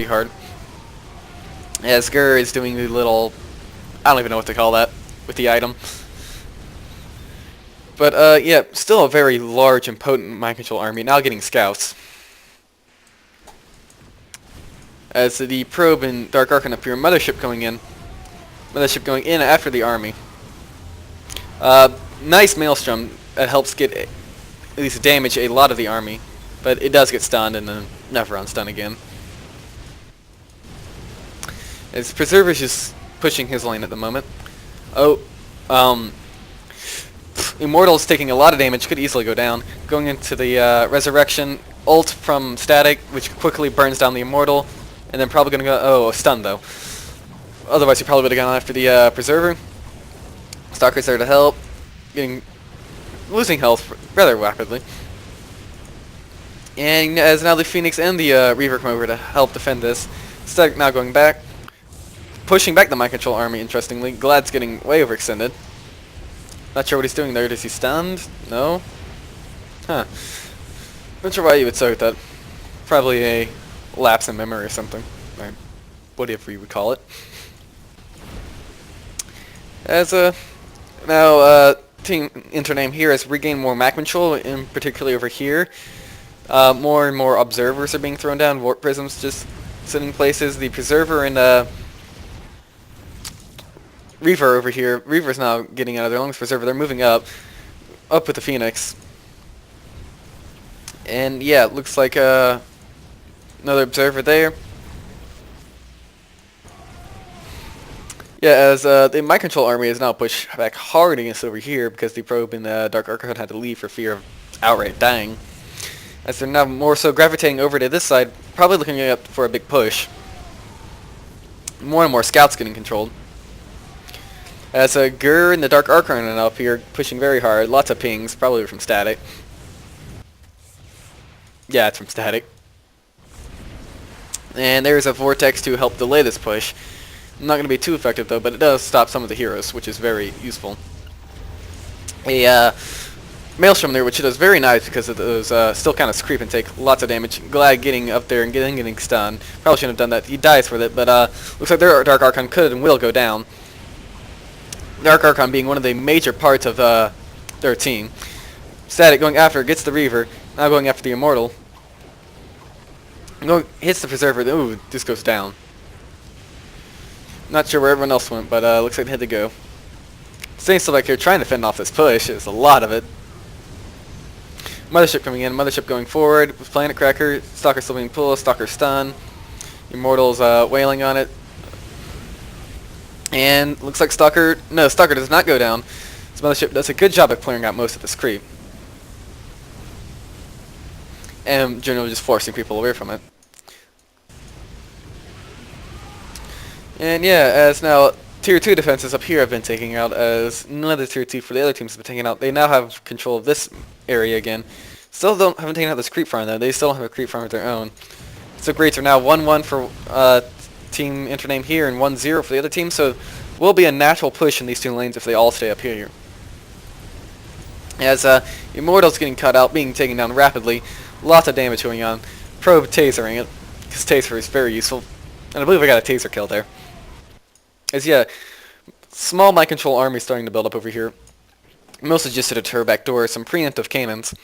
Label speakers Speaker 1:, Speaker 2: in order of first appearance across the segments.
Speaker 1: hard. As Gur is doing the little, I don't even know what to call that with the item. But yeah, still a very large and potent mind control army, now getting scouts. As the probe and Dark Archon appear, Mothership going in. Mothership going in after the army. Nice Maelstrom that helps get, at least damage a lot of the army. But it does get stunned and then never unstun again. As Preserver's just pushing his lane at the moment. Oh, Immortal's taking a lot of damage, could easily go down. Going into the Resurrection, ult from Static, which quickly burns down the Immortal. And then probably going to go, oh, a stun though. Otherwise he probably would have gone after the Preserver. Stalker's there to help. Losing health rather rapidly. And as now the Phoenix and the Reaver come over to help defend this. Static now going back. Pushing back the mind control army, interestingly. Glad's getting way overextended. Not sure what he's doing there. Is he stunned? No? Huh. Not sure why you would start that. Probably a lapse in memory or something. Or whatever you would call it. As now Team Intername here has regained more map control, in particularly over here. More and more observers are being thrown down. Warp prisms just sitting places. The Preserver and Reaver over here. Reaver's now getting out of their lungs. Preserver, they're moving up with the Phoenix. And yeah, it looks like another Observer there. Yeah, as the mind control army is now pushed back hard against over here because the probe and the Dark Archon had to leave for fear of outright dying. As they're now more so gravitating over to this side, probably looking up for a big push. More and more scouts getting controlled. As Gur and the Dark Archon are up here pushing very hard. Lots of pings, probably from Static. Yeah, it's from Static. And there's a Vortex to help delay this push. Not going to be too effective though, but it does stop some of the heroes, which is very useful. A Maelstrom there, which does very nice because of those still kind of creep and take lots of damage. Glad getting up there and getting stunned. Probably shouldn't have done that. He dies with it, but looks like their Dark Archon could and will go down. Dark Archon being one of the major parts of their team. Static going after, gets the Reaver, now going after the Immortal. Hits the Preserver, ooh, this goes down. Not sure where everyone else went, but looks like they had to go. Staying still back here, trying to fend off this push. There's a lot of it. Mothership coming in, Mothership going forward with Planet Cracker. Stalker still being pulled, Stalker stun. Immortal's wailing on it. And looks like Stalker does not go down. This Mothership does a good job at clearing out most of this creep. And generally just forcing people away from it. And yeah, as now Tier 2 defenses up here have been taken out, as none of the Tier 2 for the other teams have been taken out. They now have control of this area again. Still haven't taken out this creep farm though. They still have a creep farm of their own. So greats are now 1-1 for Team Intername here and 1-0 for the other team. So will be a natural push in these two lanes if they all stay up here. As Immortal's getting cut out, being taken down rapidly. Lots of damage going on. Probe tasering it, because taser is very useful. And I believe I got a taser kill there. As yeah, small mind control army starting to build up over here. Mostly just to deter backdoor, some preemptive cannons.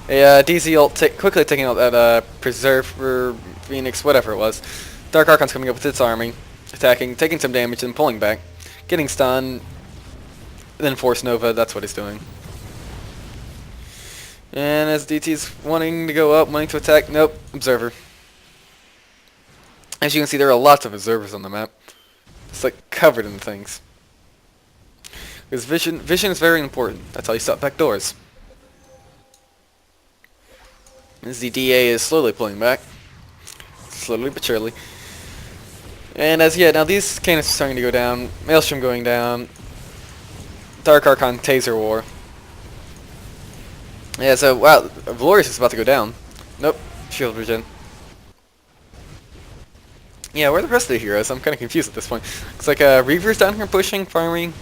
Speaker 1: A DZ ult quickly taking out that Preserver, Phoenix, whatever it was. Dark Archon's coming up with its army, attacking, taking some damage and pulling back. Getting stunned, then Force Nova, that's what he's doing. And as DT's wanting to go up, wanting to attack, nope, Observer. As you can see, there are lots of observers on the map. It's like covered in things. Because vision is very important. That's how you stop back doors. As the DA is slowly pulling back. Slowly but surely. And as now these cannons are starting to go down. Maelstrom going down. Dark Archon Taser War. Yeah, so wow, Valorious is about to go down. Nope, shield regen. Yeah, where are the rest of the heroes? I'm kind of confused at this point. Looks like Reaver's down here pushing, farming.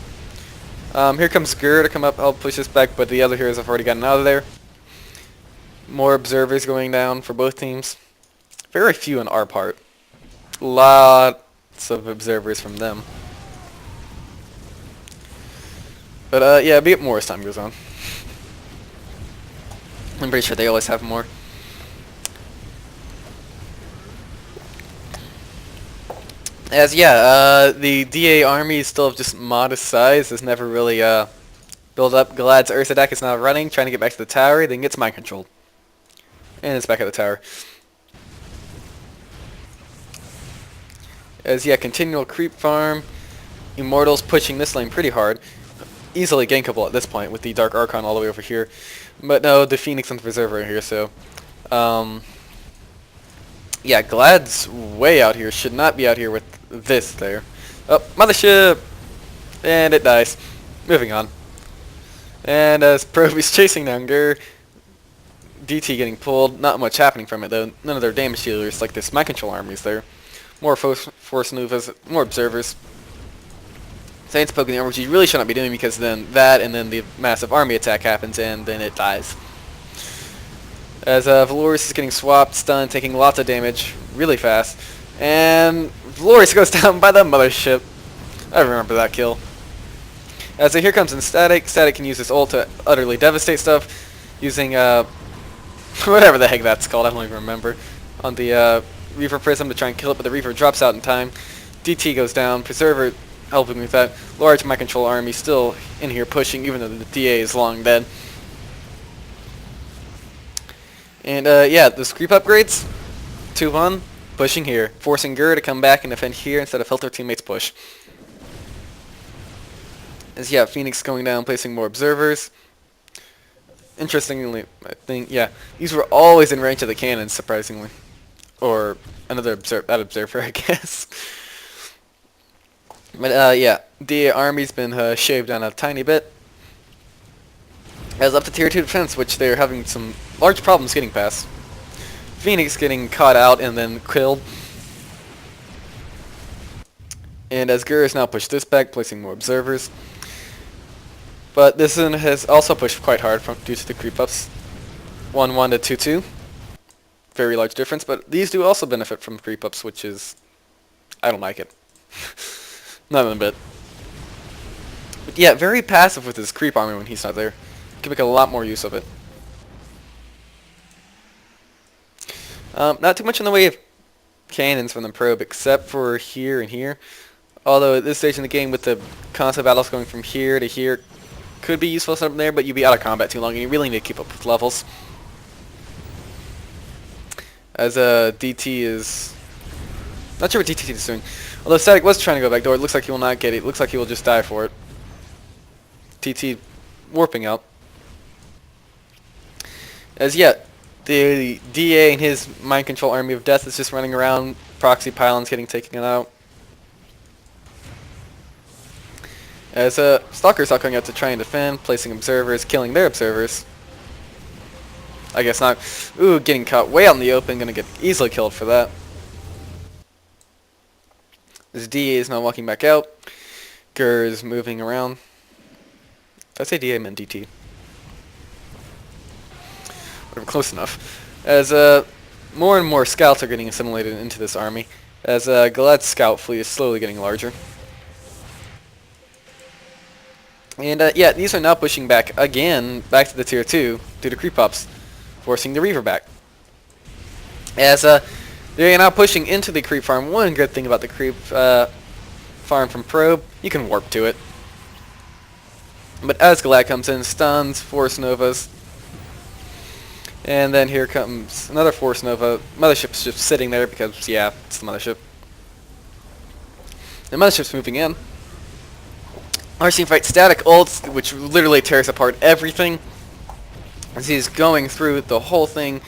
Speaker 1: Here comes Gur to come up, help push us back, but the other heroes have already gotten out of there. More observers going down for both teams. Very few on our part. Lots of observers from them. But yeah, be more as time goes on. I'm pretty sure they always have more. As yeah, the DA army is still of just modest size. Has never really built up. Galad's Ursa deck is now running, trying to get back to the tower. Then gets mind controlled, and it's back at the tower. As yeah, continual creep farm. Immortals pushing this lane pretty hard. Easily gankable at this point with the Dark Archon all the way over here. But no, the Phoenix and the Preserver are here, so yeah, Galad's way out here. Should not be out here with this there. Oh, Mothership! And it dies. Moving on. And as Probe is chasing down Gur, DT getting pulled. Not much happening from it though. None of their damage dealers like this mind control armies there. More force Novas, more observers. Saints poking the armor, which you really should not be doing because then that and then the massive army attack happens and then it dies. As Valorius is getting swapped, stunned, taking lots of damage really fast. And Valorius goes down by the Mothership. I remember that kill. As here comes in Static. Static can use his ult to utterly devastate stuff using whatever the heck that's called, I don't even remember. On the Reaver Prism to try and kill it, but the Reaver drops out in time. DT goes down. Preserver helping with that. Large mind control army still in here pushing, even though the DA is long dead. And yeah, those creep upgrades, 2-1, pushing here, forcing Gur to come back and defend here instead of help their teammates push. As yeah, Phoenix going down, placing more observers. Interestingly, I think yeah, these were always in range of the cannons, surprisingly, or another observer, I guess. But yeah, the army's been shaved down a tiny bit. As up to tier 2 defense, which they're having some large problems getting past. Phoenix getting caught out and then killed. And as Gur has now pushed this back, placing more observers. But this one has also pushed quite hard due to the creep ups. 1-1 to 2-2. Very large difference, but these do also benefit from creep ups, which is... I don't like it. Not in a bit. But yeah, very passive with his creep army when he's not there. Can make a lot more use of it. Not too much in the way of cannons from the Probe, except for here and here. Although at this stage in the game, with the constant battles going from here to here, could be useful something there, but you'd be out of combat too long, and you really need to keep up with levels. As DT is... Not sure what DT is doing. Although Static was trying to go back door, it looks like he will not get it. It looks like he will just die for it. TT warping out. As yet, the DA and his mind control army of death is just running around. Proxy pylons getting taken out. As Stalkers are coming out to try and defend, placing observers, killing their observers. I guess not. Ooh, getting caught way out in the open, gonna get easily killed for that. This DA is now walking back out. Gur is moving around. Did I say DA, I meant DT. Whatever, close enough. As more and more scouts are getting assimilated into this army, as Galad's scout fleet is slowly getting larger. And yeah, these are now pushing back again, back to the tier 2, due to creep ups, forcing the Reaver back. As they're now pushing into the creep farm. One good thing about the creep farm from Probe, you can warp to it. But as Galad comes in, stuns, Force Novas. And then here comes another Force Nova. Mothership's just sitting there because, yeah, it's the Mothership. The Mothership's moving in. RC fights Static ults, which literally tears apart everything. As he's going through the whole thing.